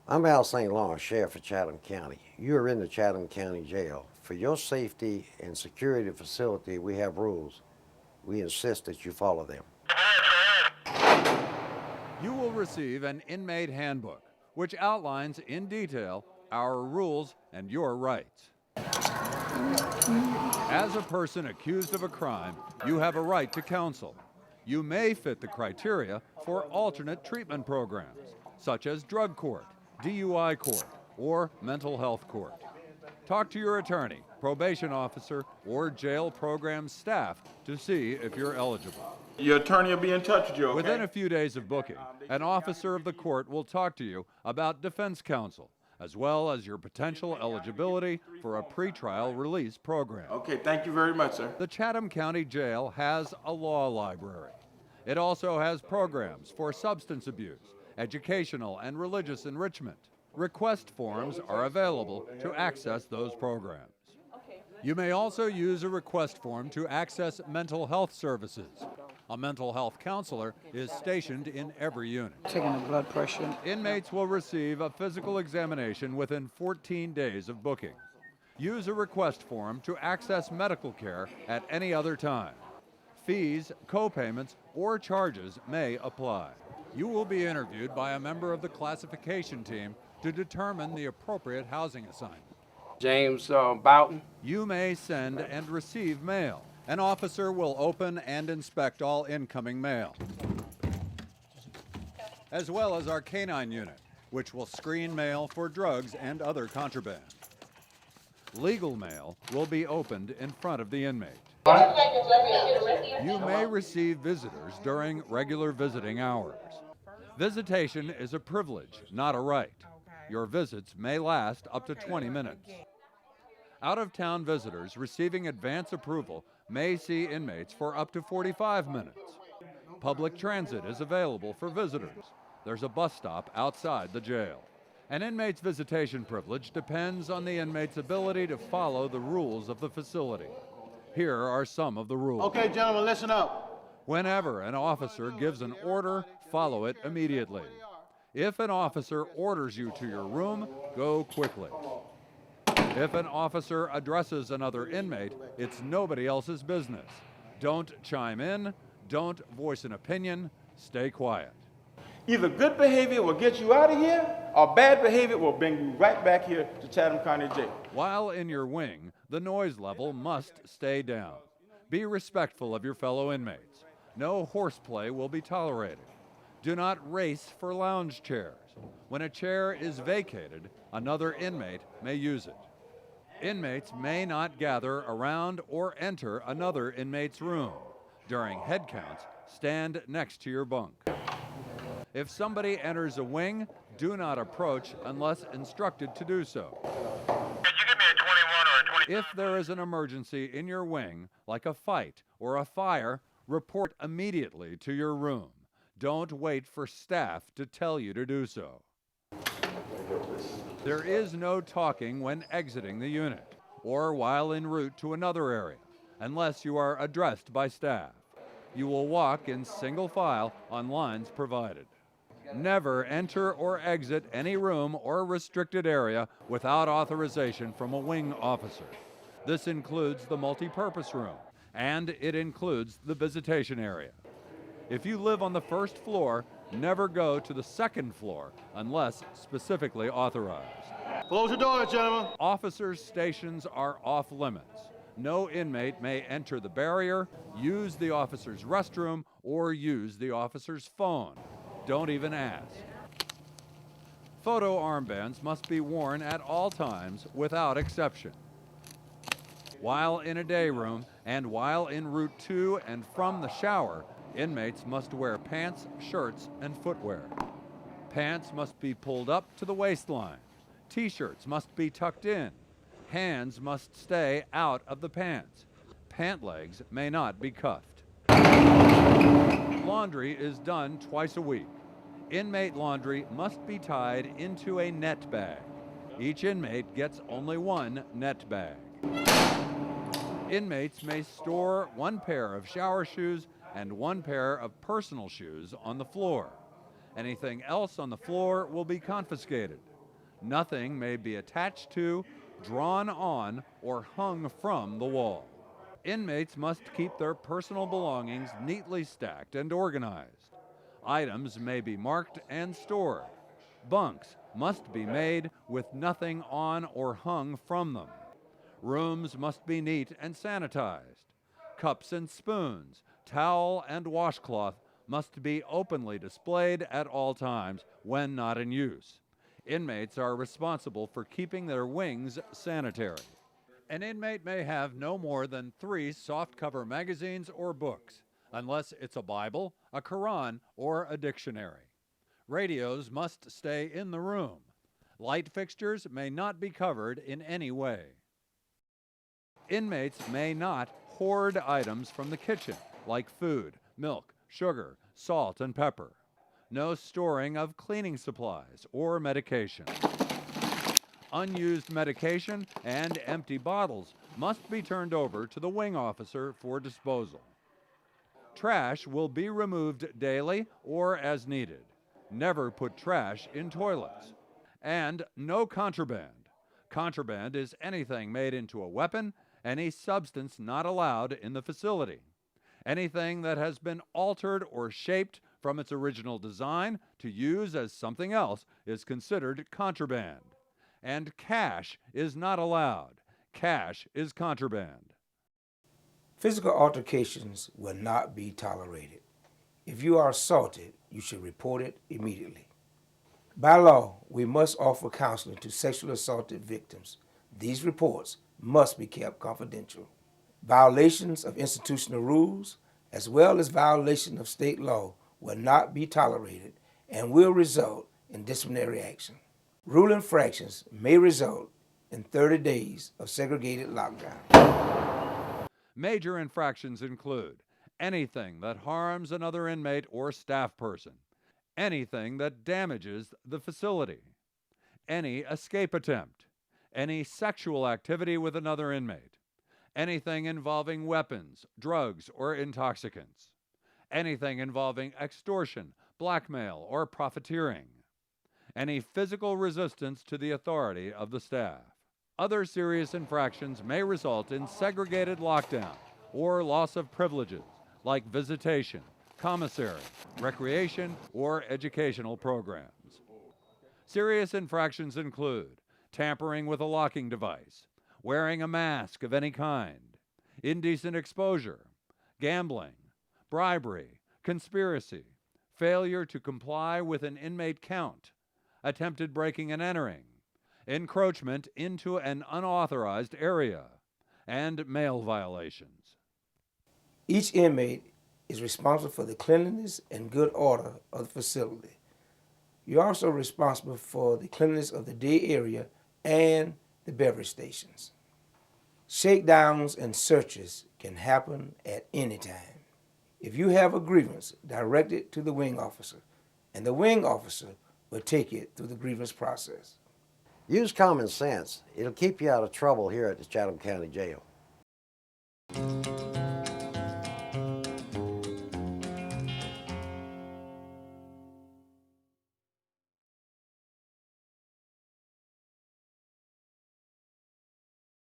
I'm Al St. Lawrence, Sheriff of Chatham County. You are in the Chatham County Jail. For your safety and security of the facility, we have rules. We insist that you follow them. You will receive an inmate handbook, which outlines in detail our rules and your rights. As a person accused of a crime, you have a right to counsel. You may fit the criteria for alternate treatment programs, such as drug court, DUI court, or mental health court. Talk to your attorney, probation officer, or jail program staff to see if you're eligible. Your attorney will be in touch with you, okay? Within a few days of booking, an officer of the court will talk to you about defense counsel, as well as your potential eligibility for a pretrial release program. Okay, thank you very much, sir. The Chatham County Jail has a law library. It also has programs for substance abuse, educational and religious enrichment. Request forms are available to access those programs. You may also use a request form to access mental health services. A mental health counselor is stationed in every unit. Taking the blood pressure. Inmates will receive a physical examination within 14 days of booking. Use a request form to access medical care at any other time. Fees, co-payments, or charges may apply. You will be interviewed by a member of the classification team to determine the appropriate housing assignment. James Boughton. You may send and receive mail. An officer will open and inspect all incoming mail, as well as our canine unit, which will screen mail for drugs and other contraband. Legal mail will be opened in front of the inmate. You may receive visitors during regular visiting hours. Visitation is a privilege, not a right. Your visits may last up to 20 minutes. Out-of-town visitors receiving advance approval may see inmates for up to 45 minutes. Public transit is available for visitors. There's a bus stop outside the jail. An inmate's visitation privilege depends on the inmate's ability to follow the rules of the facility. Here are some of the rules. Okay, gentlemen, listen up. Whenever an officer gives an order, follow it immediately. If an officer orders you to your room, go quickly. If an officer addresses another inmate, it's nobody else's business. Don't chime in, don't voice an opinion, stay quiet. Either good behavior will get you out of here, or bad behavior will bring you right back here to Chatham County Jail. While in your wing, the noise level must stay down. Be respectful of your fellow inmates. No horseplay will be tolerated. Do not race for lounge chairs. When a chair is vacated, another inmate may use it. Inmates may not gather around or enter another inmate's room. During head counts, stand next to your bunk. If somebody enters a wing, do not approach unless instructed to do so. Could you give me a 21 or a 20? If there is an emergency in your wing, like a fight or a fire, report immediately to your room. Don't wait for staff to tell you to do so. There is no talking when exiting the unit or while en route to another area, unless you are addressed by staff. You will walk in single file on lines provided. Never enter or exit any room or restricted area without authorization from a wing officer. This includes the multi-purpose room, and it includes the visitation area. If you live on the first floor, never go to the second floor unless specifically authorized. Close your doors, gentlemen. Officers' stations are off limits. No inmate may enter the barrier, use the officer's restroom, or use the officer's phone. Don't even ask. Photo armbands must be worn at all times without exception. While in a day room and while en route to and from the shower, inmates must wear pants, shirts, and footwear. Pants must be pulled up to the waistline. T-shirts must be tucked in. Hands must stay out of the pants. Pant legs may not be cuffed. Laundry is done twice a week. Inmate laundry must be tied into a net bag. Each inmate gets only one net bag. Inmates may store one pair of shower shoes and one pair of personal shoes on the floor. Anything else on the floor will be confiscated. Nothing may be attached to, drawn on, or hung from the wall. Inmates must keep their personal belongings neatly stacked and organized. Items may be marked and stored. Bunks must be made with nothing on or hung from them. Rooms must be neat and sanitized. Cups and spoons, towel and washcloth must be openly displayed at all times when not in use. Inmates are responsible for keeping their wings sanitary. An inmate may have no more than 3 softcover magazines or books, unless it's a Bible, a Quran, or a dictionary. Radios must stay in the room. Light fixtures may not be covered in any way. Inmates may not hoard items from the kitchen, like food, milk, sugar, salt, and pepper. No storing of cleaning supplies or medication. Unused medication and empty bottles must be turned over to the wing officer for disposal. Trash will be removed daily or as needed. Never put trash in toilets. And no contraband. Contraband is anything made into a weapon, any substance not allowed in the facility. Anything that has been altered or shaped from its original design to use as something else is considered contraband. And cash is not allowed. Cash is contraband. Physical altercations will not be tolerated. If you are assaulted, you should report it immediately. By law, we must offer counseling to sexually assaulted victims. These reports must be kept confidential. Violations of institutional rules, as well as violation of state law, will not be tolerated and will result in disciplinary action. Rule infractions may result in 30 days of segregated lockdown. Major infractions include anything that harms another inmate or staff person, anything that damages the facility, any escape attempt, any sexual activity with another inmate, anything involving weapons, drugs, or intoxicants, anything involving extortion, blackmail, or profiteering, any physical resistance to the authority of the staff. Other serious infractions may result in segregated lockdown or loss of privileges like visitation, commissary, recreation, or educational programs. Serious infractions include tampering with a locking device, wearing a mask of any kind, indecent exposure, gambling, bribery, conspiracy, failure to comply with an inmate count, attempted breaking and entering, encroachment into an unauthorized area, and mail violations. Each inmate is responsible for the cleanliness and good order of the facility. You're also responsible for the cleanliness of the day area and the beverage stations. Shakedowns and searches can happen at any time. If you have a grievance, direct it to the wing officer, and the wing officer will take it through the grievance process. Use common sense. It'll keep you out of trouble here at the Chatham County Jail.